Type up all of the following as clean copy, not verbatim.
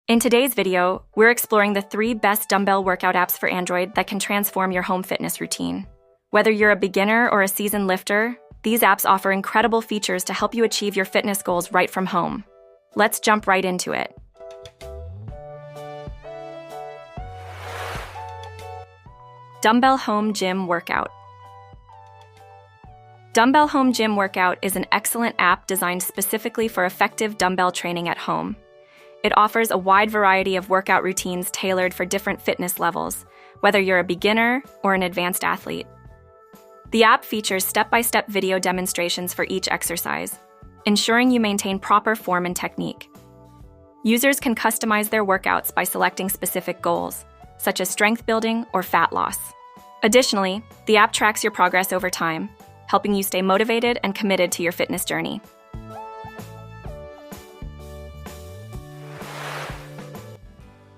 In today's video, we're exploring the 3 best dumbbell workout apps for Android that can transform your home fitness routine. Whether you're a beginner or a seasoned lifter, these apps offer incredible features to help you achieve your fitness goals right from home. Let's jump right into it. Dumbbell Home Gym Workout. Dumbbell Home Gym Workout is an excellent app designed specifically for effective dumbbell training at home. It offers a wide variety of workout routines tailored for different fitness levels, whether you're a beginner or an advanced athlete. The app features step-by-step video demonstrations for each exercise, ensuring you maintain proper form and technique. Users can customize their workouts by selecting specific goals, such as strength building or fat loss. Additionally, the app tracks your progress over time, helping you stay motivated and committed to your fitness journey.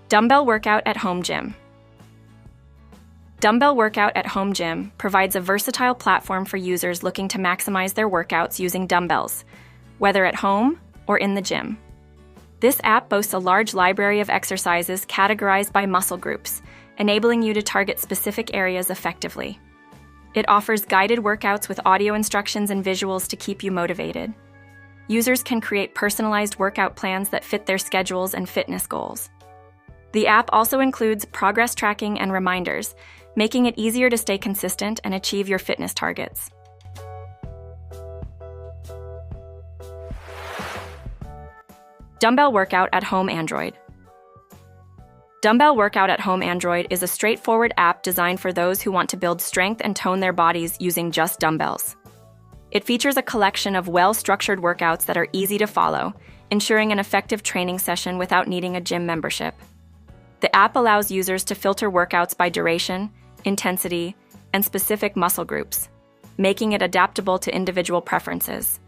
Dumbbell Workout at Home Gym. Dumbbell Workout at Home Gym provides a versatile platform for users looking to maximize their workouts using dumbbells, whether at home or in the gym. This app boasts a large library of exercises categorized by muscle groups, enabling you to target specific areas effectively. It offers guided workouts with audio instructions and visuals to keep you motivated. Users can create personalized workout plans that fit their schedules and fitness goals. The app also includes progress tracking and reminders, making it easier to stay consistent and achieve your fitness targets. Dumbbell Workout at Home Android. Dumbbell Workout at Home Android is a straightforward app designed for those who want to build strength and tone their bodies using just dumbbells. It features a collection of well-structured workouts that are easy to follow, ensuring an effective training session without needing a gym membership. The app allows users to filter workouts by duration, intensity, and specific muscle groups, making it adaptable to individual preferences.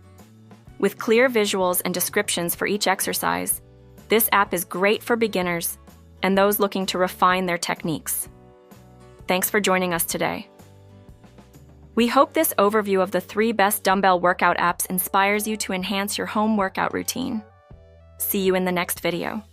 With clear visuals and descriptions for each exercise, this app is great for beginners and those looking to refine their techniques. Thanks for joining us today. We hope this overview of the 3 best dumbbell workout apps inspires you to enhance your home workout routine. See you in the next video.